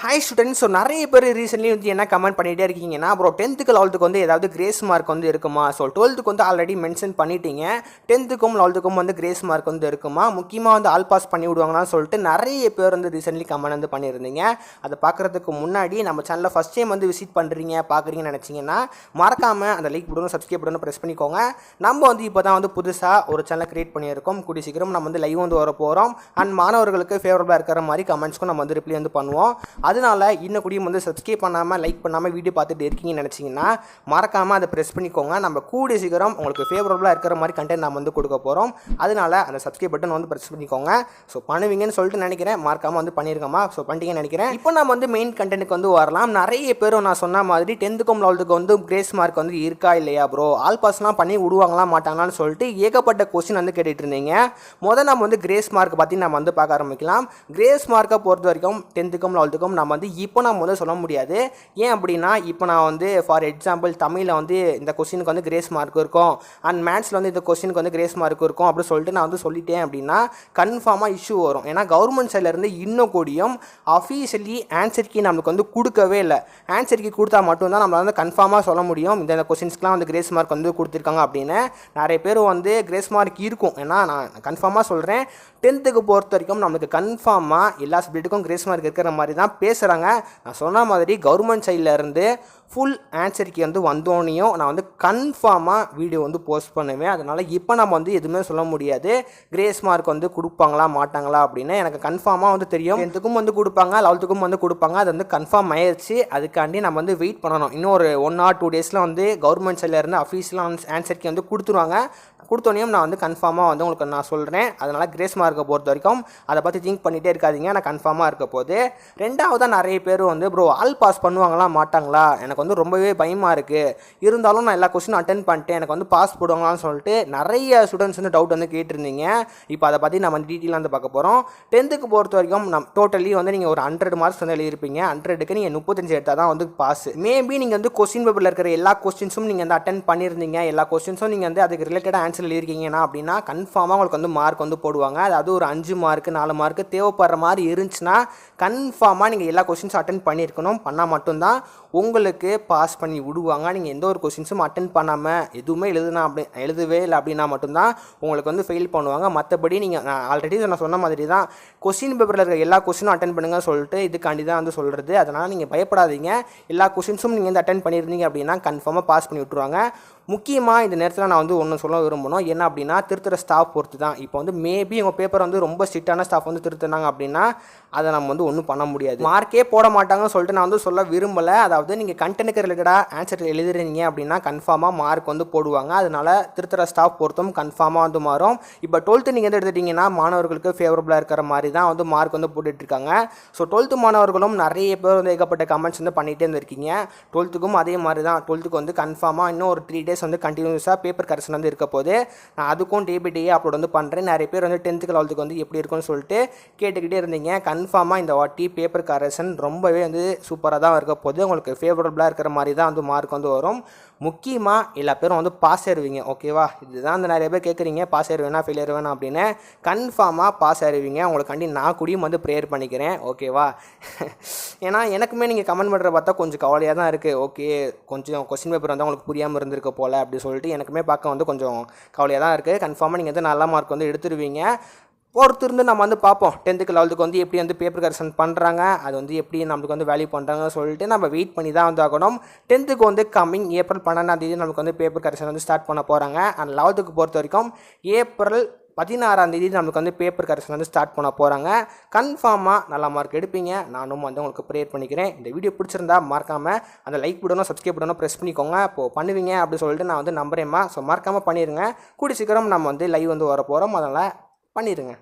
Hi students. So நிறைய பேர் recently வந்து என்ன கமெண்ட் பண்ணிகிட்டே இருக்கீங்கன்னா, அப்புறம் 10th 11th வந்து ஏதாவது கிரேஸ் மார்க் வந்து இருக்குமா? ஸோ 12th வந்து ஆல்ரெடி மென்ஷன் பண்ணிட்டீங்க, 10th 11th வந்து கிரேஸ் மார்க் வந்து இருக்குமா? முக்கியமாக வந்து ஆல் பாஸ் பண்ணி விடுவாங்களான்னு சொல்லிட்டு நிறைய பேர் வந்து ரீசென்ட்லி கமெண்ட் வந்து பண்ணியிருந்தீங்க. அதை பார்க்குறதுக்கு முன்னாடி நம்ம சேனலில் ஃபஸ்ட் டைம் வந்து விசிட் பண்ணுறீங்க பார்க்குறீங்கன்னு நினச்சிங்கன்னா மறக்காமல் அந்த லைக் பட்டனும் சப்ஸ்கிரைப் பட்டனும் ப்ரெஸ் பண்ணிக்கோங்க. நம்ம வந்து இப்போ தான் வந்து புதுசாக ஒரு சேனலை க்ரியேட் பண்ணியிருக்கோம். கூடிய சீக்கிரம் நம்ம வந்து லைவ் வந்து வர போகிறோம். அண்ட் மாணவர்களுக்கு ஃபேவரபுளாக இருக்கிற மாதிரி கமெண்ட்ஸ்க்கும் நம்ம வந்து ரிப்ளை வந்து பண்ணுவோம். அதனால இன்னும் கூடியும் வந்து சப்ஸ்கிரைப் பண்ணாமல் லைக் பண்ணாமல் வீடியோ பார்த்துட்டு இருக்கீங்கன்னு நினச்சிங்கன்னா மறக்காமல் அதை ப்ரெஸ் பண்ணிக்கோங்க. நம்ம கூடிய சீக்கிரம் உங்களுக்கு ஃபேவரபுளாக இருக்கிற மாதிரி கண்டென்ட் நம்ம வந்து கொடுக்க போகிறோம். அதனால அந்த சப்ஸ்கிரைப் பட்டன் வந்து ப்ரெஸ் பண்ணிக்கோங்க. ஸோ பண்ணுவீங்கன்னு சொல்லிட்டு நினைக்கிறேன். மறக்காமல் வந்து பண்ணியிருக்கோமா? ஸோ பண்ணிட்டீங்கன்னு நினைக்கிறேன். இப்போ நம்ம வந்து மெயின் கண்டென்ட்டுக்கு வந்து வரலாம். நிறைய பேர் நான் சொன்ன மாதிரி 10th 11th வந்து கிரேஸ் மார்க் வந்து இருக்கா இல்லையா ப்ரோ, ஆல் பாஸ்லாம் பண்ணி விடுவாங்களா மாட்டாங்களான்னு சொல்லிட்டு ஏகப்பட்ட கொஸ்டின் வந்து கேட்டுட்டு இருந்தீங்க. நம்ம வந்து கிரேஸ் மார்க் பற்றி நம்ம வந்து பார்க்க ஆரம்பிக்கலாம். கிரேஸ் மார்க்கை பொறுத்த வரைக்கும் 10th 11th நம்ம வந்து இப்போ நம்ம வந்து சொல்ல முடியாது. ஏன் அப்படின்னா, இப்போ நான் வந்து ஃபார் எக்ஸாம்பிள் தமிழில் வந்து இந்த கொஸ்டினுக்கு வந்து கிரேஸ் மார்க் இருக்கும், அண்ட் மேத்ஸில் வந்து இந்த கொஸ்டினுக்கு வந்து கிரேஸ் மார்க் இருக்கும் அப்படி சொல்லிட்டு நான் வந்து சொல்லிட்டேன் அப்படின்னா கன்ஃபார்மாக இஷ்யூ வரும். ஏன்னா கவர்மெண்ட் சைட்லேருந்து இன்னும் கூடியும் அஃபீஷியலி ஆன்சர் கீ நம்மளுக்கு வந்து கொடுக்கவே இல்லை. ஆன்சர் கீ கொடுத்தா மட்டும்தான் நம்மளால் வந்து கன்ஃபார்மாக சொல்ல முடியும் இந்த கொஸ்டின்ஸ்க்குலாம் வந்து கிரேஸ் மார்க் வந்து கொடுத்துருக்காங்க அப்படின்னு. நிறைய பேர் வந்து கிரேஸ் மார்க் இருக்கும். ஏன்னா நான் கன்ஃபார்மாக சொல்கிறேன், 10th பொறுத்த வரைக்கும் நம்மளுக்கு கன்ஃபார்மாக எல்லா சப்ஜெக்ட்டுக்கும் கிரேஸ் மார்க் இருக்கிற மாதிரி தான் பேசுகிறாங்க. நான் சொன்ன மாதிரி கவர்மெண்ட் சைடில் இருந்து ஃபுல் ஆன்சருக்கு வந்து வந்தோடனையும் நான் வந்து கன்ஃபார்மாக வீடியோ வந்து போஸ்ட் பண்ணுவேன். அதனால் இப்போ நம்ம வந்து எதுவுமே சொல்ல முடியாது கிரேஸ் மார்க் வந்து கொடுப்பாங்களா மாட்டாங்களா அப்படின்னு. எனக்கு கன்ஃபார்மாக வந்து தெரியும் 10th வந்து கொடுப்பாங்க, 11th வந்து கொடுப்பாங்க. அது வந்து கன்ஃபார்ம் ஆயிடுச்சு. அதுக்காண்டி நம்ம வந்து வெயிட் பண்ணணும். இன்னும் ஒரு 1 or 2 டேஸில் வந்து கவர்மெண்ட் சைடில் இருந்து அஃபீஷியலாக ஆன்சருக்கு வந்து கொடுத்துருவாங்க. கொடுத்தோனையும் நான் வந்து கன்ஃபார்மாக வந்து உங்களுக்கு நான் சொல்கிறேன். அதனால் கிரேஸ் மார்க்கை பொறுத்த வரைக்கும் அதை பற்றி திங்க் பண்ணிகிட்டே இருக்காதிங்க. நான் கன்ஃபார்மாக இருக்க போது. ரெண்டாவதாக நிறைய பேர் வந்து ப்ரோ ஆல் பாஸ் பண்ணுவாங்களா மாட்டாங்களா, எனக்கு வந்து ரொம்பவே பயமாக இருக்குது, இருந்தாலும் நான் எல்லா கொஸ்டினும் அட்டென்ட் பண்ணிட்டேன், எனக்கு வந்து பாஸ் போடுவாங்களான்னு சொல்லிட்டு நிறைய ஸ்டூடெண்ட்ஸ் வந்து டவுட் வந்து கேட்டிருந்தீங்க. இப்போ அதை பற்றி நம்ம டீட்டெயிலாக வந்து பார்க்க போகிறோம். 10th பொறுத்த வரைக்கும் டோட்டலி வந்து நீங்கள் ஒரு 100 மார்க்ஸ் வந்து எழுதியிருப்பீங்க. 100க்கு நீங்கள் 35 எடுத்தால் தான் வந்து பாஸ். மேபி நீங்கள் வந்து கொஸ்டின் பேப்பரில் இருக்கிற எல்லா கொஸ்டின்ஸும் நீங்கள் வந்து அட்டென்ட் பண்ணியிருந்தீங்க, எல்லா கொஸ்டின்ஸும் நீங்கள் வந்து அதுக்கு ரிலேட்டடாக ஆன்சர் எழுதிருக்கீங்கன்னா அப்படின்னா கன்ஃபார்மாக உங்களுக்கு வந்து மார்க் வந்து போடுவாங்க. அதாவது ஒரு 5 மார்க் 4 மார்க் தேவைப்படுற மாதிரி இருந்துச்சுன்னா கன்ஃபார்மாக நீங்கள் எல்லா கொஸ்டின்ஸும் அட்டென்ட் பண்ணியிருக்கணும். பண்ணால் மட்டும்தான் உங்களுக்கு பாஸ் பண்ணி விடுவாங்க. நீங்கள் எந்த ஒரு கொஸ்டின்ஸும் அட்டென்ட் பண்ணாமல் எதுவுமே எழுதவே இல்லை அப்படின்னா மட்டும்தான் உங்களுக்கு வந்து ஃபெயில் பண்ணுவாங்க. மற்றபடி நீங்கள் ஆல்ரெடி நான் சொன்ன மாதிரி தான் கொஸ்டின் பேப்பரில் இருக்கிற எல்லா கொஸ்டினும் அட்டென்ட் பண்ணுங்கள் சொல்லிட்டு இதுக்காண்டி தான் வந்து சொல்கிறது. அதனால் நீங்கள் பயப்படாதீங்க. எல்லா கொஸ்டின்ஸும் நீங்கள் வந்து அட்டென்ட் பண்ணியிருந்தீங்க அப்படின்னா கன்ஃபார்மாக பாஸ் பண்ணி விட்டுருவாங்க. முக்கியமாக இந்த நேரத்தில் நான் வந்து ஒன்று சொல்ல விரும்பணும். என்ன அப்படின்னா, திருத்துற ஸ்டாஃப் பொறுத்து தான். இப்போ வந்து மேபி உங்கள் பேப்பர் வந்து ரொம்ப ஸ்ட்ரிக்டான ஸ்டாஃப் வந்து திருத்தினாங்க அப்படின்னா அதை நம்ம வந்து ஒன்றும் பண்ண முடியாது. மார்க்கே போட மாட்டாங்கன்னு சொல்லிட்டு நான் வந்து சொல்ல விரும்பலை. அதாவது நீங்கள் கண்டென்ட்டுக்கு ரிலேட்டடாக ஆன்சர் எழுதுறீங்க அப்படின்னா கன்ஃபார்மாக மார்க் வந்து போடுவாங்க. அதனால் திருத்துற ஸ்டாஃப் பொறுத்தும் கன்ஃபார்மாக வந்து மாறும். இப்போ 12th நீங்கள் வந்து எடுத்துட்டிங்கன்னா மாணவர்களுக்கு ஃபேவரபுளாக இருக்கிற மாதிரி தான் வந்து மார்க் வந்து போட்டுட்ருக்காங்க. ஸோ 12th மாணவர்களும் நிறைய பேர் வந்து ஏகப்பட்ட கமெண்ட்ஸ் வந்து பண்ணிகிட்டே இருந்திருக்கீங்க. 12th அதே மாதிரி தான். 12th வந்து கன்ஃபார்மாக இன்னும் ஒரு 3 days வந்து கண்டினியூஸாக பேப்பர் கரெக்ஷன் வந்து இருக்க போது. நான் அதுக்கும் டே பை டே அப்லோட் வந்து பண்ணுறேன். நிறைய பேர் வந்து 10th 11th வந்து எப்படி இருக்குன்னு சொல்லிட்டு கேட்டுக்கிட்டே இருந்தீங்க. கன்ஃபார்மாக இந்த வாட்டி பேப்பர் கரெக்ஷன் ரொம்பவே வந்து சூப்பராக தான் இருக்க போது. உங்களுக்கு ஃபேவரபுளாக இருக்கிற மாதிரி தான் வந்து மார்க் வந்து வரும். முக்கியமாக எல்லா பேரும் வந்து பாஸ் ஆயிடுவீங்க. ஓகேவா? இதுதான் அந்த நிறைய பேர் கேட்குறீங்க, பாஸ் ஆயிடுவேனா ஃபெயிலியர் வேணா அப்படின்னு. கன்ஃபார்மாக பாஸ் ஆயிடுவீங்க. உங்களுக்காண்டி நான் கூடியும் வந்து ப்ரேயர் பண்ணிக்கிறேன். ஓகேவா? ஏன்னா எனக்குமே நீங்கள் கமெண்ட் பண்ணுற பார்த்தா கொஞ்சம் கவலையாக தான் இருக்குது. ஓகே, கொஞ்சம் கொஸ்டின் பேப்பர் வந்து உங்களுக்கு புரியாமல் இருந்திருக்க போல் அப்படி சொல்லிட்டு எனக்குமே பார்க்க வந்து கொஞ்சம் கவலையாக தான் இருக்குது. கன்ஃபார்மாக நீங்கள் வந்து நல்ல மார்க் வந்து எடுத்துருவீங்க. பொறுத்திருந்து நம்ம வந்து பார்ப்போம் 10th 11th வந்து எப்படி வந்து பேப்பர் கரெக்ஷன் பண்ணுறாங்க, அது வந்து எப்படி நம்மளுக்கு வந்து வேல்யூ பண்ணுறாங்கன்னு சொல்லிட்டு நம்ம வெயிட் பண்ணி தான் வந்து ஆகணும். 10th வந்து கம்மிங் ஏப்ரல் 12ஆம் நமக்கு வந்து பேப்பர் கரெக்ஷன் வந்து ஸ்டார்ட் பண்ண போகிறாங்க. அண்ட் 11th பொறுத்த வரைக்கும் ஏப்ரல் 16ஆம் நமக்கு வந்து பேப்பர் கரெக்ஷன் வந்து ஸ்டார்ட் பண்ண போகிறாங்க. கன்ஃபார்மாக நல்ல மார்க் எடுப்பீங்க. நானும் வந்து உங்களுக்கு ப்ரேயர் பண்ணிக்கிறேன். இந்த வீடியோ பிடிச்சிருந்தா மறக்காமல் அந்த லைக் பட்டனும் சப்ஸ்கிரைப் பட்டனும் ப்ரெஸ் பண்ணிக்கோங்க. இப்போது பண்ணுவீங்க அப்படின்னு சொல்லிட்டு நான் வந்து நம்புறேம்மா. ஸோ மறக்காமல் பண்ணிடுங்க. கூடி சீக்கிரம் நம்ம வந்து லைவ் வந்து வர போகிறோம். அதனால் பண்ணிடுங்க.